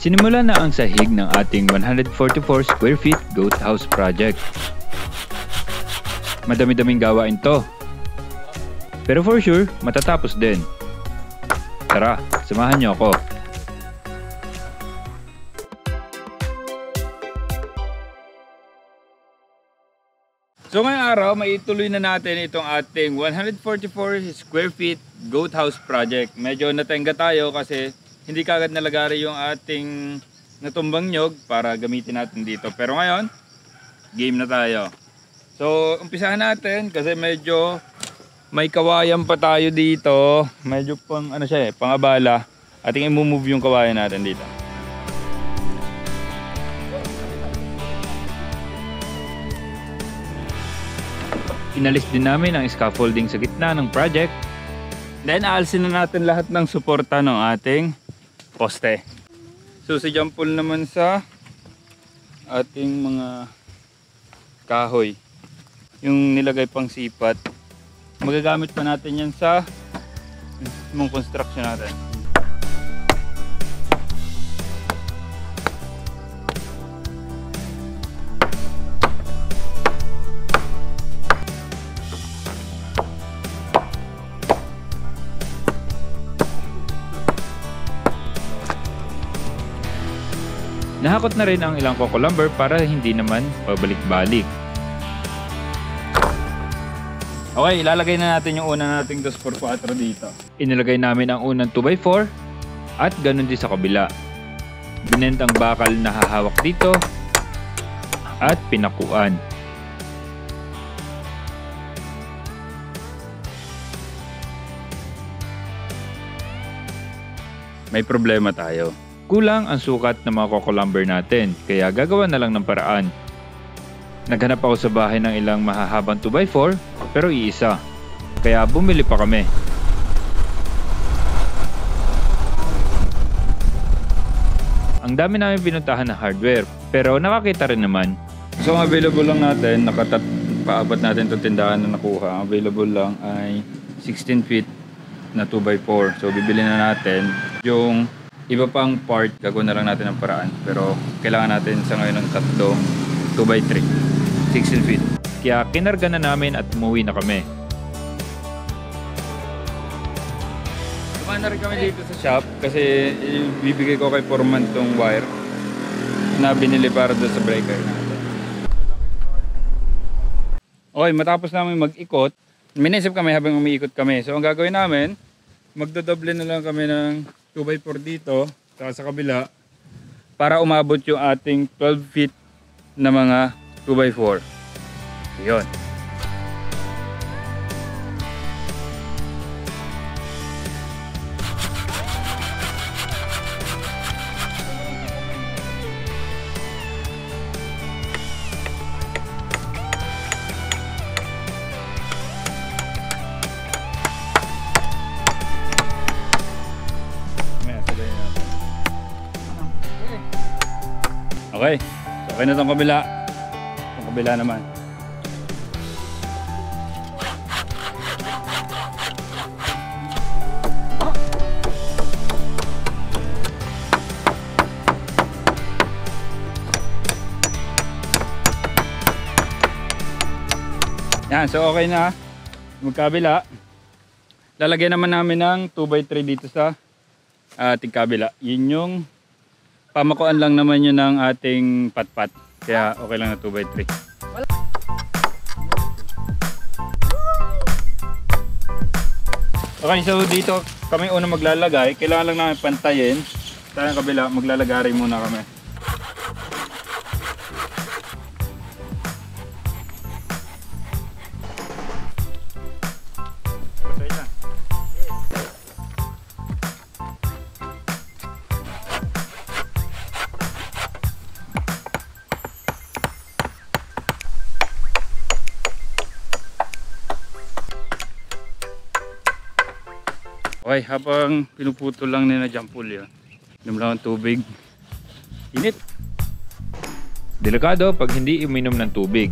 Sinimula na ang sahig ng ating 144 square feet goat house project. Madami-daming gawain to. Pero for sure, matatapos din. Tara, samahan niyo ako. So ngayong araw, maituloy na natin itong ating 144 square feet goat house project. Medyo natenga tayo kasi hindi kagad nalagari yung ating natumbang nyog para gamitin natin dito. Pero ngayon, game na tayo. So umpisahan natin kasi medyo may kawayan pa tayo dito. Medyo pang ano siya pangabala. Ating i-move yung kawayan natin dito. Inalis din namin ang scaffolding sa gitna ng project. Then aalsin na natin lahat ng suporta ng ating poste. So si Jampol naman sa ating mga kahoy. Yung nilagay pang sipat. Magagamit pa natin yan sa mga construction natin. Nahakot na rin ang ilang coco lumber para hindi naman pabalik-balik. Okay, ilalagay na natin yung una nating 2x4 dito. Inilagay namin ang unang 2x4 at ganun din sa kabila. Binent ang bakal na hahawak dito at pinakuan. May problema tayo. Kulang ang sukat ng mga coco lumber natin, kaya gagawa na lang ng paraan. Naghanap ako sa bahay ng ilang mahahabang 2x4, pero iisa. Kaya bumili pa kami. Ang dami namin pinuntahan na hardware, pero nakakita rin naman. So ang available lang natin, paapat natin itong tindahan na nakuha. Ang available lang ay 16 feet na 2x4. So bibili na natin yung iba pang part, gagawin na lang natin ang paraan. Pero kailangan natin sa ngayon ng tatlong 2x3, 16 feet. Kaya kinarga na namin at umuwi na kami. Tumaan na rin kami dito sa shop kasi bibigay ko kay Foreman tong wire na binili para doon sa breaker natin. Okay, matapos namin mag-ikot, minisip kami habang umiikot kami. So ang gagawin namin, magdodoble na lang kami ng 2x4 dito sa kabila para umabot yung ating 12 feet na mga 2x4. Yun. Okay, so okay na itong kabila. Itong kabila naman. Yan, so okay na. Magkabila. Lalagyan naman namin ng 2x3 dito sa ating kabila. Yun yung pamakuan lang naman yun ng ating patpat. Kaya okay lang na 2x3. Okay, so dito kami una maglalagay. Kailangan lang namin pantayin. Sa kabila, maglalagari muna kami. Okay, habang pinuputol lang nila Jampol yun, inom lang ang tubig. Init. Delikado pag hindi uminom ng tubig.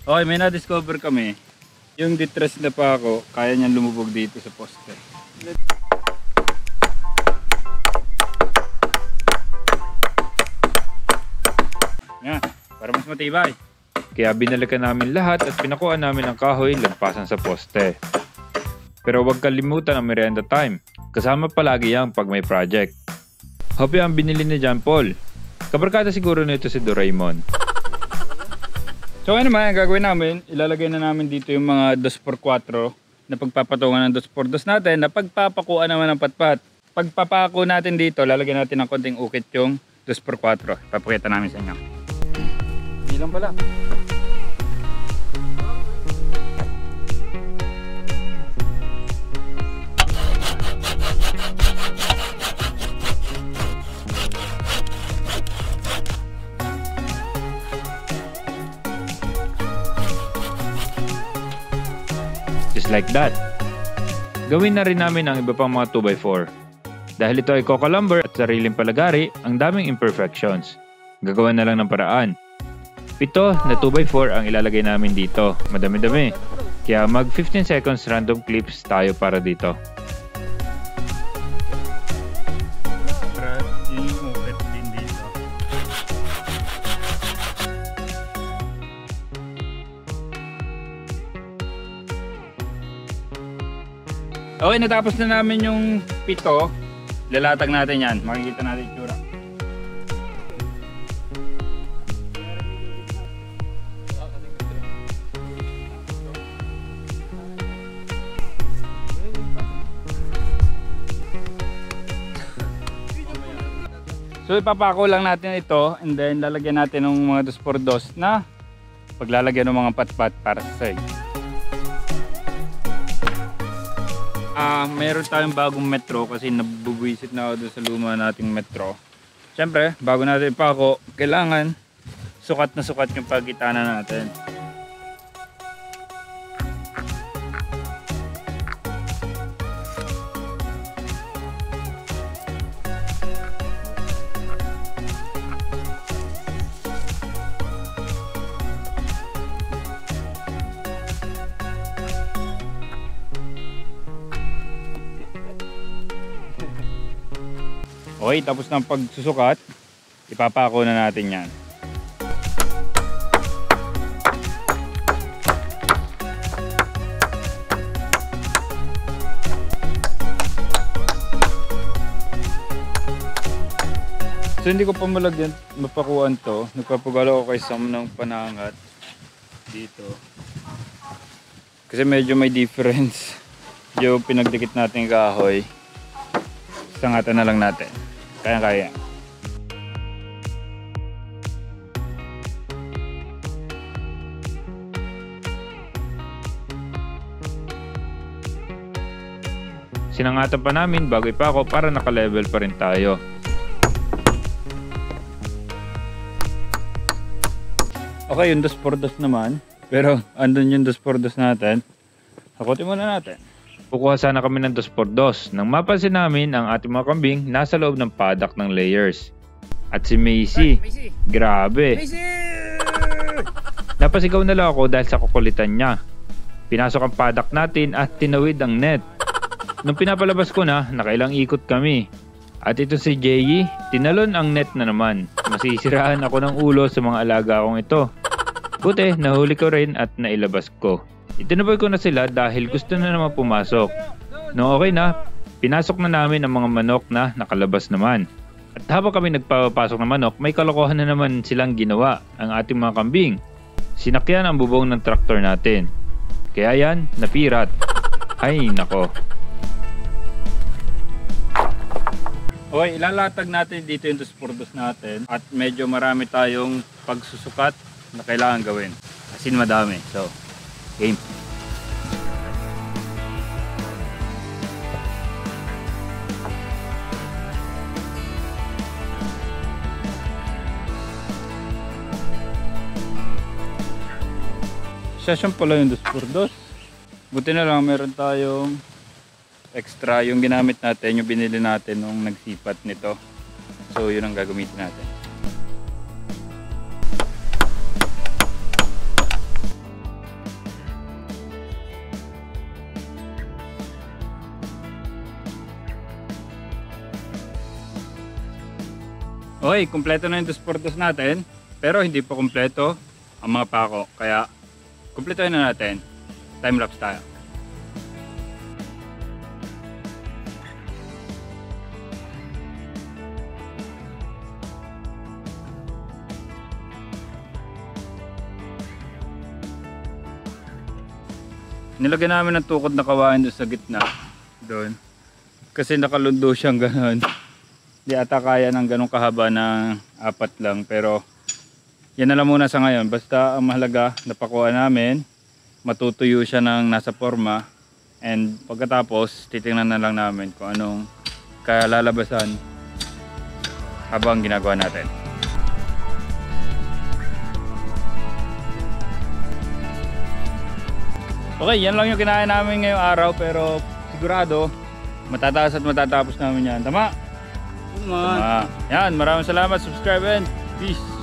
Okay, may na-discover kami. Yung detress na pa ako, kaya niyang lumubog dito sa poste. Yan, para mas matibay. Kaya binalikan namin lahat at pinakuha namin ang kahoy lagpasan sa poste. Pero huwag kalimutan ang merienda time. Kasama palagi yan pag may project. Hope ang binili ni John Paul. Kabarkada siguro nito si Doraemon. So ano naman, ang gagawin namin, ilalagay na namin dito yung mga 2x4 na pagpapatungan ng 2x2 natin na pagpapakuan naman ng patpat. Pagpapako natin dito, lalagyan natin ng konting ukit yung 2x4. Papakita namin sa inyo. Bilang pala. Just like that. Gawin na rin namin ang iba pang mga 2x4. Dahil ito ay coco-lumber at sariling palagari, ang daming imperfections. Gagawa na lang ng paraan. 7 na 2x4 ang ilalagay namin dito. Madami-dami. Kaya mag 15 seconds random clips tayo para dito. Okay, natapos na namin yung 7. Lalatag natin yan. Makikita natin yung tsura. So ipapako lang natin ito and then lalagyan natin ng mga 2x2 na paglalagyan ng mga patpat para sa side. Meron tayong bagong metro kasi nabubuisit na ako doon sa luma nating metro. Siyempre, bago natin ipako, kailangan sukat na sukat yung pagkitanan natin. Okay, tapos ng pagsusukat, ipapako na natin yan. So hindi ko pa malagyan, mapakuan to. Nagpapagalo ako kay Sam ng panangat dito. Kasi medyo may difference yung pinagdikit natin kahoy. Sangatan na lang natin. Kaya-kaya. Sinangatan pa namin bago ipako para naka-level pa rin tayo. Okay, yung 2x2 naman. Pero andun yung 2x2 natin. Hakutin muna natin. Kukuha sana kami ng 2x2 nang mapansin namin ang ating mga kambing nasa loob ng paddock ng layers. At si Macy, grabe. Napasigaw na lang ako dahil sa kukulitan niya. Pinasok ang paddock natin at tinawid ang net. Nung pinapalabas ko na, nakailang ikot kami. At ito si Jay, tinalon ang net na naman. Masisiraan ako ng ulo sa mga alaga kong ito. Buti, nahuli ko rin at nailabas ko. Itinabay ko na sila dahil gusto na naman pumasok. Nung okay na, pinasok na namin ang mga manok na nakalabas naman. At habang kami nagpapasok ng manok, may kalokohan na naman silang ginawa ang ating mga kambing. Sinakyan ang bubong ng traktor natin. Kaya yan, napirat. Ay nako. Okay, ilalatag natin dito yung 2x2 natin. At medyo marami tayong pagsusukat na kailangan gawin. As in madami. So, game. Session pala yung 2x2. Buti na lang meron tayong extra yung ginamit natin, yung binili natin nung nagsipat nito. So yun ang gagamitin natin. Okay, kumpleto na yung dos por dos natin. Pero hindi pa kumpleto ang mga pako. Kaya kumpletuhin na natin. Time lapse tayo. Nilagyan namin ng tukod na kawain doon sa gitna. Doon. Kasi nakalundo siyang gano'n. Hindi ata kaya ng ganong kahaba ng 4 lang. Pero yan na lang muna sa ngayon. Basta ang mahalaga, napakuha namin. Matutuyo siya ng nasa forma. And pagkatapos, titingnan na lang namin kung anong kalalabasan habang ginagawa natin. Okay, yan lang yung kinain namin ngayong araw. Pero sigurado, matataas at matatapos namin yan. Tama? Tama. Yan, maraming salamat. Subscribe and peace.